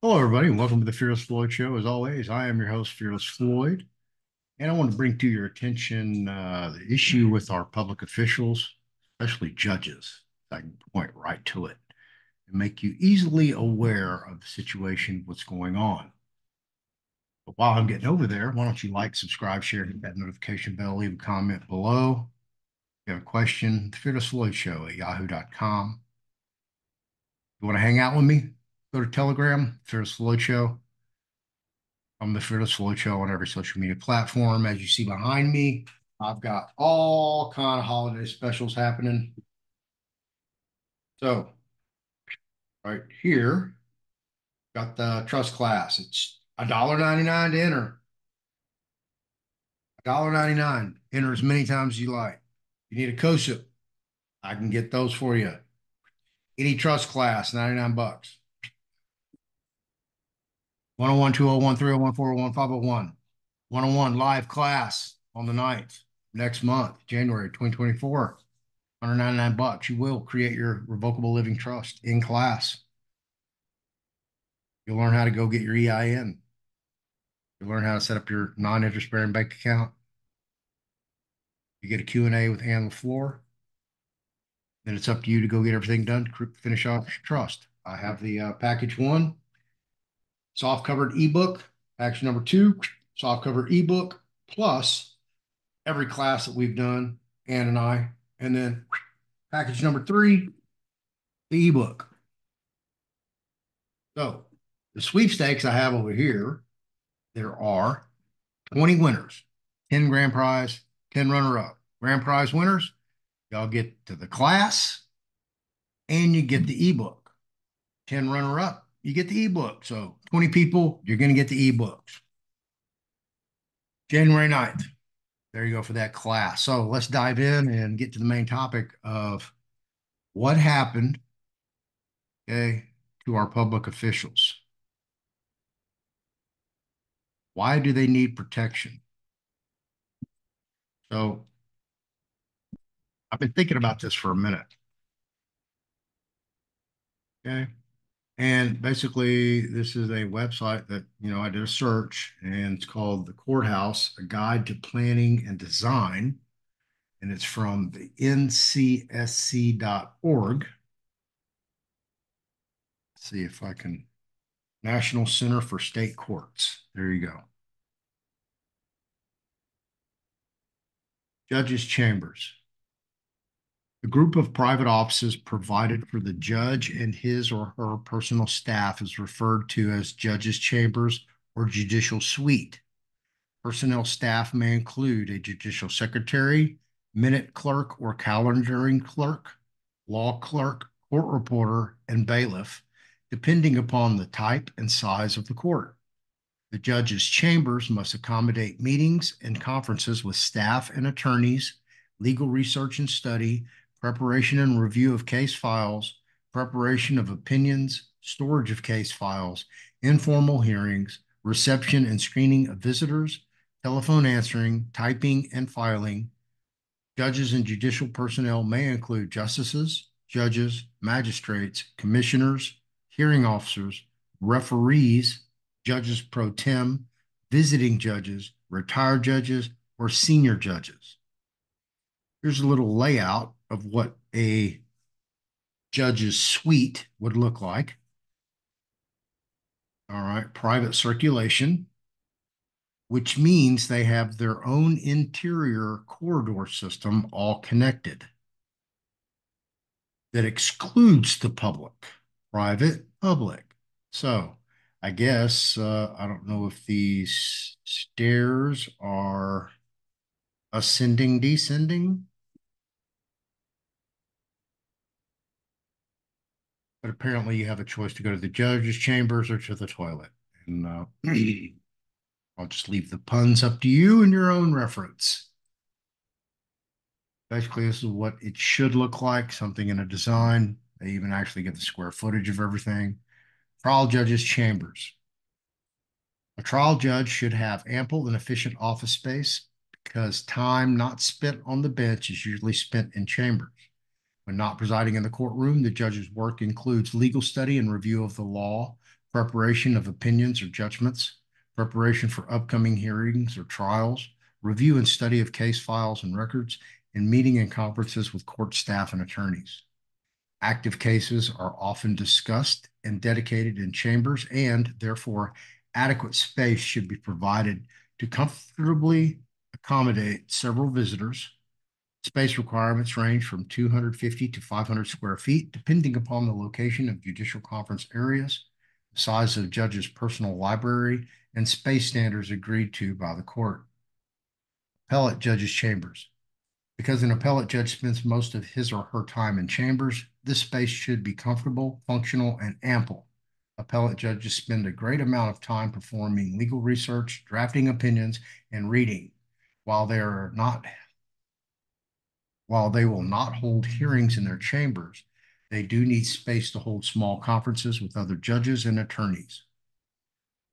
Hello, everybody, and welcome to the Fearless Floyd Show. As always, I am your host, Fearless Floyd, and I want to bring to your attention the issue with our public officials, especially judges. I can point right to it and make you easily aware of the situation, what's going on. But while I'm getting over there, why don't you like, subscribe, share, hit that notification bell, leave a comment below. If you have a question, the Fearless Floyd Show at yahoo.com. If you want to hang out with me, go to Telegram, Fearless Floyd Show. I'm the Fearless Floyd Show on every social media platform. As you see behind me, I've got all kind of holiday specials happening. So right here, got the trust class. It's $1.99 to enter. $1.99. Enter as many times as you like. You need a COSIP, I can get those for you. Any trust class, 99 bucks. 101, 201, 301, 401, 501. 101 live class on the 9th next month, January 2024. 199 bucks. You will create your revocable living trust in class. You'll learn how to go get your EIN. You'll learn how to set up your non-interest bearing bank account. You get a Q&A with LeFlore. Then it's up to you to go get everything done to finish off your trust. I have the package one, soft covered ebook. Package number two, soft covered ebook, plus every class that we've done, Ann and I. And then package number three, the ebook. So the sweepstakes I have over here, there are 20 winners, 10 grand prize, 10 runner-up. Grand prize winners, y'all get to the class and you get the ebook. 10 runner-up, you get the ebook. So 20 people, you're going to get the ebooks. January 9th. There you go for that class. So let's dive in and get to the main topic of what happened, okay, to our public officials. Why do they need protection? So I've been thinking about this for a minute. Okay. And basically, this is a website that, I did a search and it's called The Courthouse, A Guide to Planning and Design. And it's from the ncsc.org. Let's see if I can, National Center for State Courts. There you go. Judges' Chambers. The group of private offices provided for the judge and his or her personal staff is referred to as judges' chambers or judicial suite. Personnel staff may include a judicial secretary, minute clerk or calendaring clerk, law clerk, court reporter, and bailiff, depending upon the type and size of the court. The judge's chambers must accommodate meetings and conferences with staff and attorneys, legal research and study, preparation and review of case files, preparation of opinions, storage of case files, informal hearings, reception and screening of visitors, telephone answering, typing, and filing. Judges and judicial personnel may include justices, judges, magistrates, commissioners, hearing officers, referees, judges pro tem, visiting judges, retired judges, or senior judges. Here's a little layout of what a judge's suite would look like. All right, private circulation, which means they have their own interior corridor system all connected. That excludes the public, private, public. So I guess, I don't know if these stairs are ascending, descending, but apparently you have a choice to go to the judge's chambers or to the toilet. And I'll just leave the puns up to you and your own reference. Basically, this is what it should look like, something in a design. They even actually get the square footage of everything. Trial judges' chambers. A trial judge should have ample and efficient office space because time not spent on the bench is usually spent in chambers. When not presiding in the courtroom, the judge's work includes legal study and review of the law, preparation of opinions or judgments, preparation for upcoming hearings or trials, review and study of case files and records, and meeting and conferences with court staff and attorneys. Active cases are often discussed and dedicated in chambers, and therefore adequate space should be provided to comfortably accommodate several visitors. Space requirements range from 250 to 500 square feet, depending upon the location of judicial conference areas, the size of the judge's personal library, and space standards agreed to by the court. Appellate judges' chambers. Because an appellate judge spends most of his or her time in chambers, this space should be comfortable, functional, and ample. Appellate judges spend a great amount of time performing legal research, drafting opinions, and reading. While they will not hold hearings in their chambers, they do need space to hold small conferences with other judges and attorneys.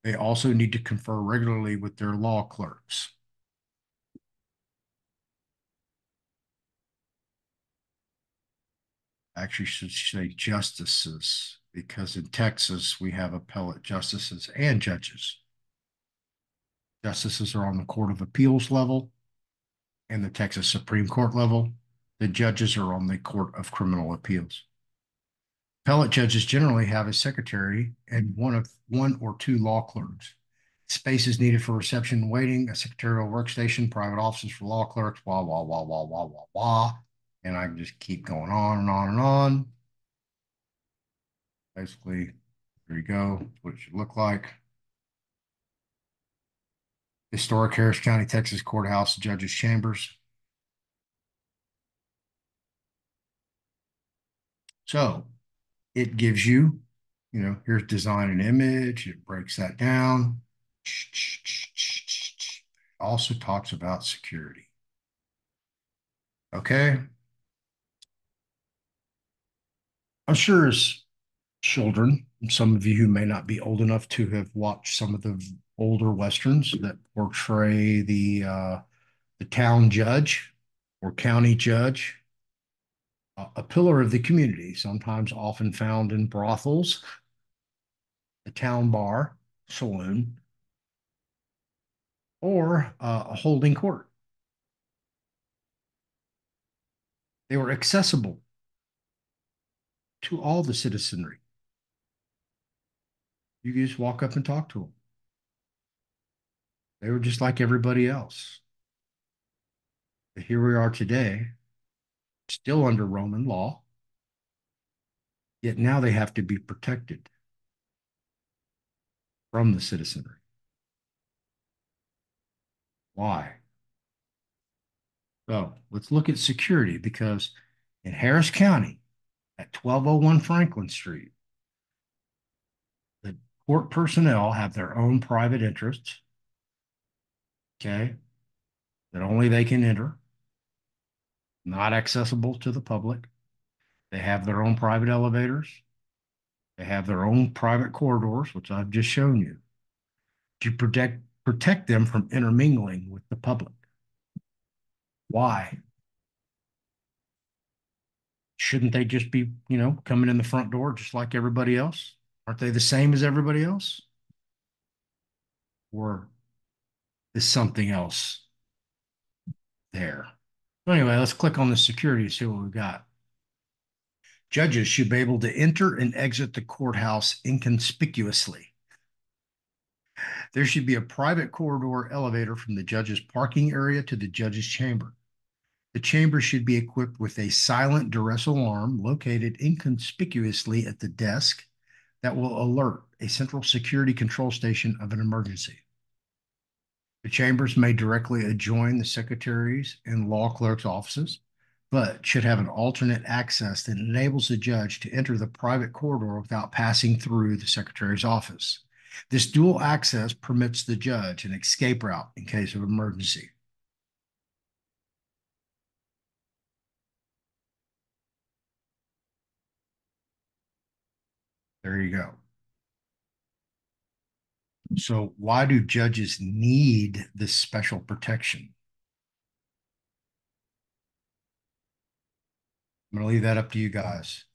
They also need to confer regularly with their law clerks. Actually, should say justices, because in Texas we have appellate justices and judges. Justices are on the Court of Appeals level and the Texas Supreme Court level. The judges are on the Court of Criminal Appeals. Appellate judges generally have a secretary and one or two law clerks. Space is needed for reception and waiting, a secretarial workstation, private offices for law clerks, blah, blah, blah, blah, blah, blah, blah. And I can just keep going on and on and on. Basically, there you go. What it should look like. Historic Harris County, Texas Courthouse, Judges Chambers. So it gives you, here's design and image. It breaks that down. It also talks about security. Okay. I'm sure as children, some of you who may not be old enough to have watched some of the older Westerns that portray the town judge or county judge, a pillar of the community, sometimes often found in brothels, the town bar, saloon, or a holding court. They were accessible to all the citizenry. You could just walk up and talk to them. They were just like everybody else. But here we are today, still under Roman law, yet now they have to be protected from the citizenry. Why? So let's look at security, because in Harris County at 1201 Franklin Street, the court personnel have their own private interests, okay, that only they can enter, not accessible to the public. They have their own private elevators. They have their own private corridors, which I've just shown you, to protect them from intermingling with the public. Why? Shouldn't they just be, coming in the front door just like everybody else? Aren't they the same as everybody else? Or is something else there? So anyway, let's click on the security to see what we've got. Judges should be able to enter and exit the courthouse inconspicuously. There should be a private corridor elevator from the judge's parking area to the judge's chamber. The chamber should be equipped with a silent duress alarm located inconspicuously at the desk that will alert a central security control station of an emergency. The chambers may directly adjoin the secretary's and law clerk's offices, but should have an alternate access that enables the judge to enter the private corridor without passing through the secretary's office. This dual access permits the judge an escape route in case of emergency. There you go. So why do judges need this special protection? I'm going to leave that up to you guys.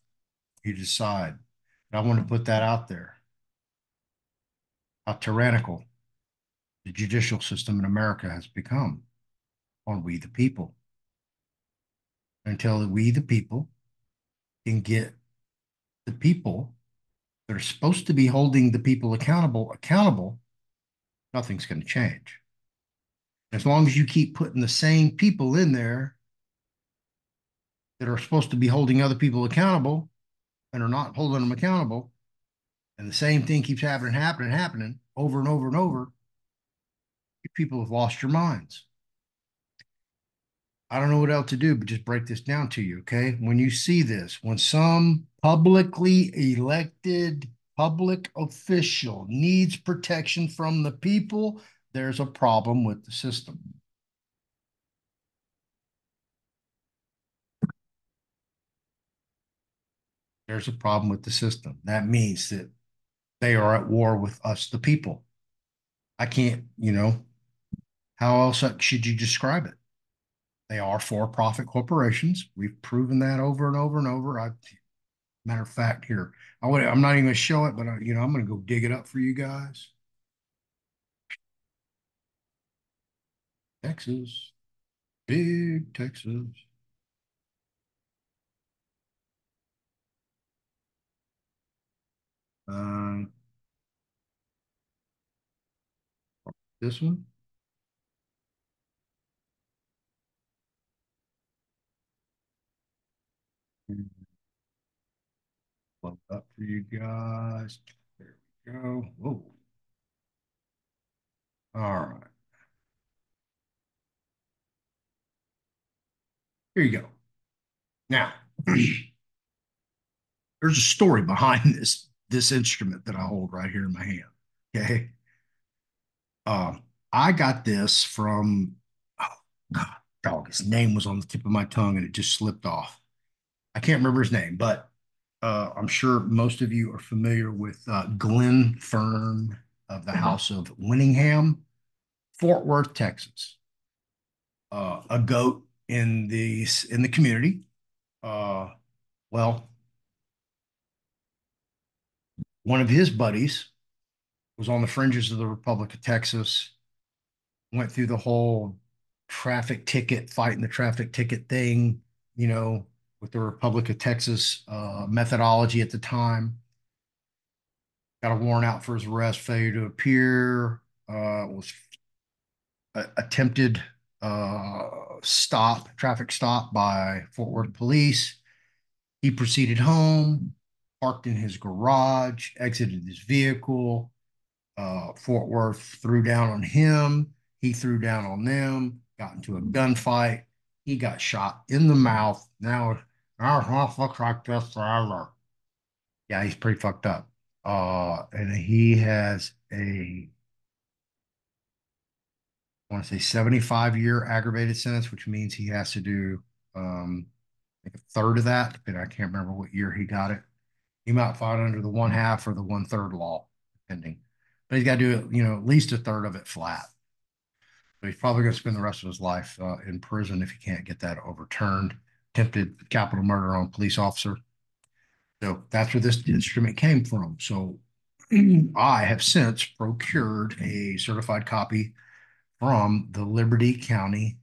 You decide. But I want to put that out there. How tyrannical the judicial system in America has become on we the people. Until we the people can get the people that are supposed to be holding the people accountable, nothing's going to change. As long as you keep putting the same people in there that are supposed to be holding other people accountable and are not holding them accountable, and the same thing keeps happening over and over and over, you people have lost your minds. I don't know what else to do, but just break this down to you, okay? When you see this, when some publicly elected public official needs protection from the people, there's a problem with the system. There's a problem with the system. That means that they are at war with us, the people. I can't, how else should you describe it? They are for-profit corporations. We've proven that over and over and over. Matter of fact, here, I'm not even going to show it, but I'm going to go dig it up for you guys. Texas, big Texas. Uh, this one, load up for you guys. There we go. Whoa. All right. Here you go. Now, there's a story behind this instrument that I hold right here in my hand. Okay. I got this from, oh God, dog, his name was on the tip of my tongue and it just slipped off. I can't remember his name, but I'm sure most of you are familiar with Glenn Fern of the House of Winningham, Fort Worth, Texas. A goat in the community. Uh, well, one of his buddies was on the fringes of the Republic of Texas, went through the whole traffic ticket, fighting the traffic ticket thing, you know, with the Republic of Texas methodology at the time. Got a warrant out for his arrest, failure to appear, was attempted traffic stop by Fort Worth police. He proceeded home, parked in his garage, exited his vehicle. Fort Worth threw down on him. He threw down on them, got into a gunfight. He got shot in the mouth. Now, I looks like this forever. Yeah, he's pretty fucked up. And he has I want to say 75-year aggravated sentence, which means he has to do like a third of that, but I can't remember what year he got it. He might fall under the one half or the one third law, depending. But he's got to do it, at least a third of it flat. So he's probably going to spend the rest of his life in prison if he can't get that overturned. Attempted capital murder on a police officer. So that's where this instrument came from. So I have since procured a certified copy from the Liberty County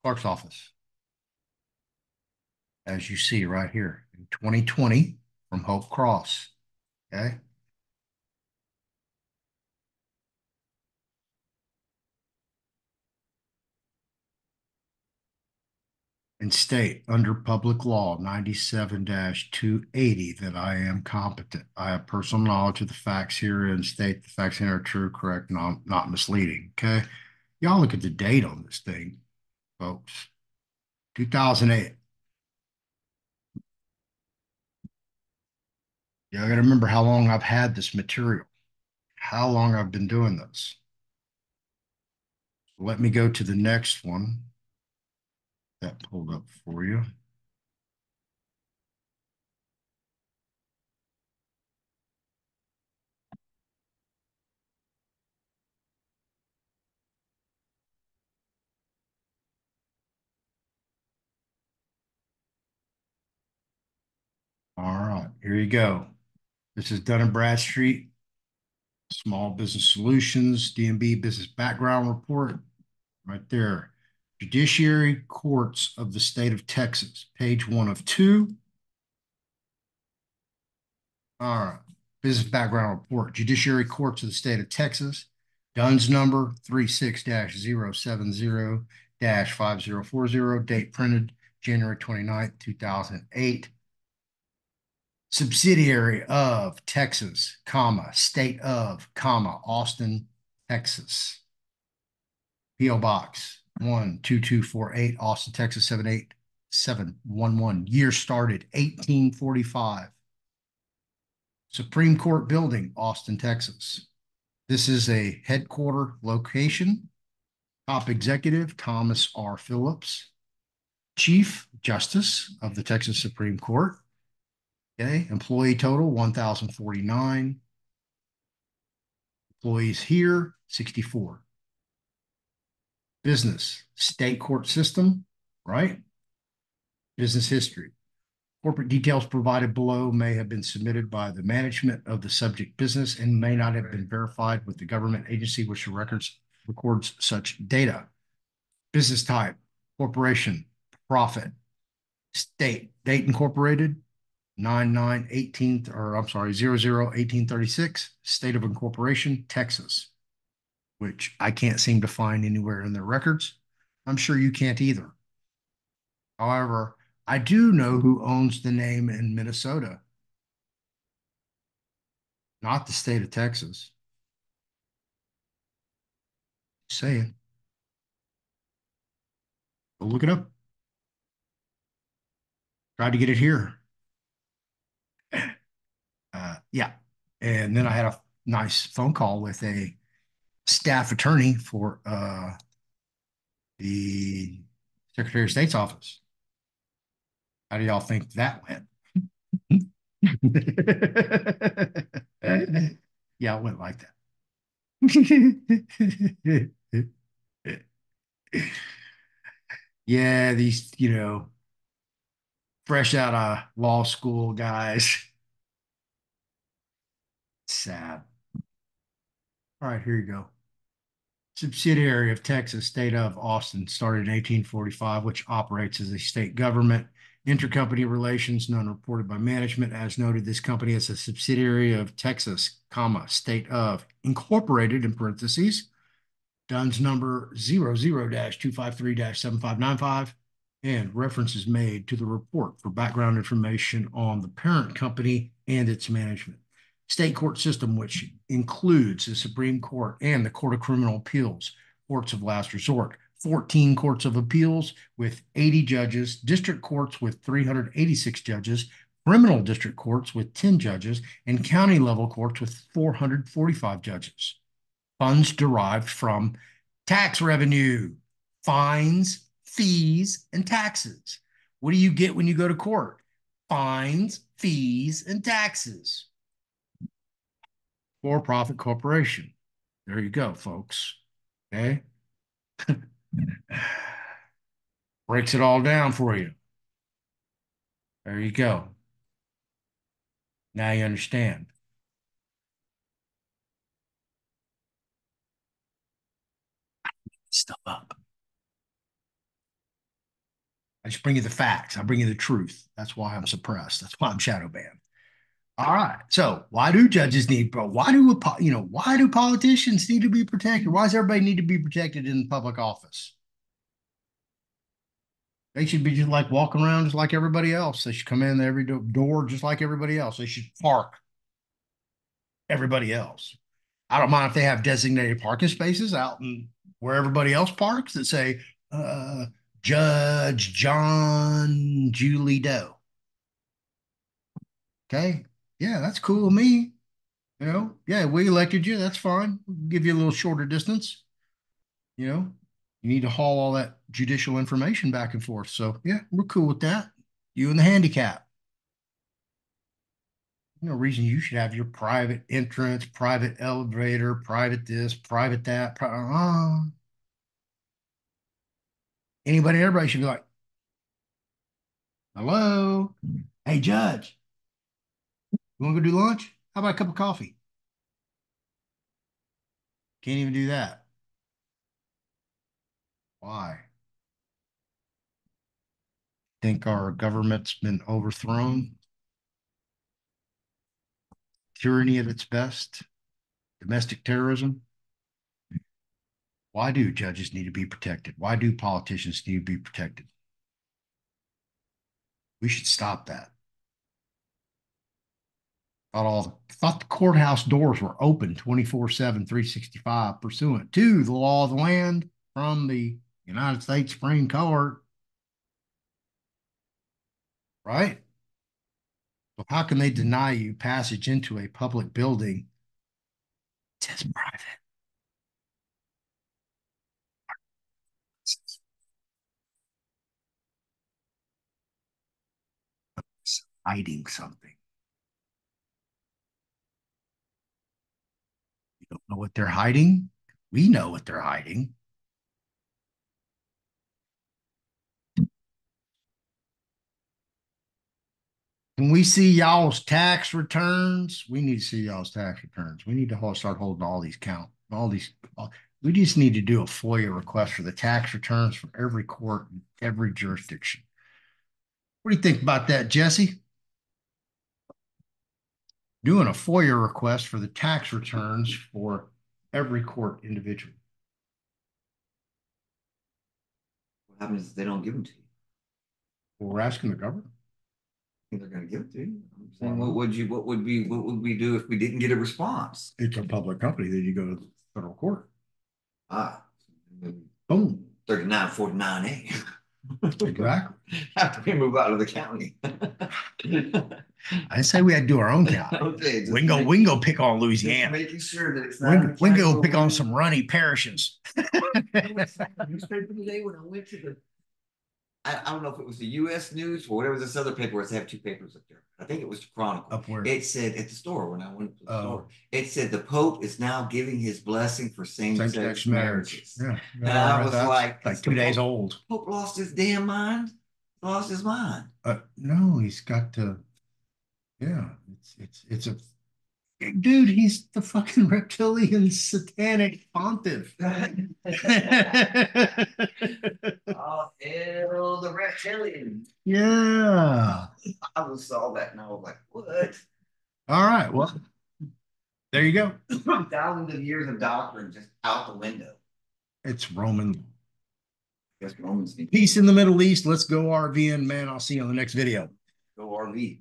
Clerk's Office, as you see right here in 2020 from Hope Cross. Okay. And state under public law 97-280 that I am competent. I have personal knowledge of the facts here and state the facts here are true, correct, not misleading. Okay. Y'all look at the date on this thing, folks. 2008. Yeah, I got to remember how long I've had this material, how long I've been doing this. Let me go to the next one that pulled up for you. All right, here you go. This is Dun& and Bradstreet, Small Business Solutions, DMB Business Background Report, right there. Judiciary Courts of the State of Texas, page 1 of 2. All right, Business Background Report, Judiciary Courts of the State of Texas, DUNS number 36-070-5040, date printed January 29th, 2008. Subsidiary of Texas, comma, state of, comma, Austin, Texas. P.O. Box 12248, Austin, Texas 78711. Year started 1845. Supreme Court Building, Austin, Texas. This is a headquarter location. Top executive, Thomas R. Phillips. Chief Justice of the Texas Supreme Court. Okay, employee total 1,049. Employees here 64. Business, state court system, right? Business history. Corporate details provided below may have been submitted by the management of the subject business and may not have been verified with the government agency which records such data. Business type, corporation, profit, state, date incorporated, 9/9/18, or I'm sorry, 00/1836, state of incorporation, Texas, which I can't seem to find anywhere in their records. I'm sure you can't either. However, I do know who owns the name in Minnesota, not the state of Texas. Just saying. Go look it up. Tried to get it here. Yeah. And then I had a nice phone call with a staff attorney for the Secretary of State's office. How do y'all think that went? Yeah, it went like that. Yeah, these, fresh out of law school guys. Sad. All right, here you go. Subsidiary of Texas, state of Austin, started in 1845, which operates as a state government. Intercompany relations, none reported by management. As noted, this company is a subsidiary of Texas, comma, state of, incorporated in parentheses, DUNS number 00-253-7595, and references made to the report for background information on the parent company and its management. State court system, which includes the Supreme Court and the Court of Criminal Appeals, courts of last resort, 14 courts of appeals with 80 judges, district courts with 386 judges, criminal district courts with 10 judges, and county level courts with 445 judges. Funds derived from tax revenue, fines, fees, and taxes. What do you get when you go to court? Fines, fees, and taxes. For-profit corporation. There you go, folks. Okay. Breaks it all down for you. There you go. Now you understand. Stuff up. I just bring you the facts. I bring you the truth. That's why I'm suppressed. That's why I'm shadow banned. All right. So why do judges need, why do politicians need to be protected? Why does everybody need to be protected in public office? They should be just like walking around just like everybody else. They should come in every door just like everybody else. They should park everybody else. I don't mind if they have designated parking spaces out in where everybody else parks that say, Judge John Julie Doe. Okay. Yeah, that's cool with me. Yeah, we elected you. That's fine. We'll give you a little shorter distance. You need to haul all that judicial information back and forth. So, yeah, we're cool with that. You and the handicap. No reason you should have your private entrance, private elevator, private this, private that. Everybody should be like, hello. Hey, Judge, You want to go do lunch? How about a cup of coffee? Can't even do that. Why? Think our government's been overthrown? Tyranny at its best? Domestic terrorism? Why do judges need to be protected? Why do politicians need to be protected? We should stop that. Thought the courthouse doors were open 24/7, 365, pursuant to the law of the land from the United States Supreme Court, right? So how can they deny you passage into a public building? It says private. It's hiding something. You don't know what they're hiding? We know what they're hiding. When we see y'all's tax returns, we need to see y'all's tax returns. We need to start holding all these we just need to do a FOIA request for the tax returns from every court in every jurisdiction. What do you think about that, Jesse? Doing a FOIA request for the tax returns for every court individually. What happens if they don't give them to you? Well, we're asking the government. I think they're going to give it to you. I'm saying, what would we do if we didn't get a response? It's a public company. Then you go to the federal court. Boom. 3949A. Exactly. After we move out of the county. I say we had to do our own county. Okay, we can go pick on Louisiana. Making sure that it's not. We can go pick on some runny parishes. Newspaper today when I went to the. I don't know if it was the U.S. News or whatever this other paper was. They have two papers up there. I think it was the Chronicle. Up where? It said at the store when I went to the store. It said the Pope is now giving his blessing for same-sex marriages. Yeah. And I was like 2 days old. Pope lost his damn mind. Lost his mind. No, he's got to. Yeah, it's a dude. He's the fucking reptilian satanic pontiff. Oh, hell, the reptilian. Yeah. I just saw that and I was like, what? All right. Well, there you go. Thousands of years of doctrine just out the window. It's Roman. I guess Romans need Peace in the Middle East. Let's go RVing, man. I'll see you on the next video. go RV.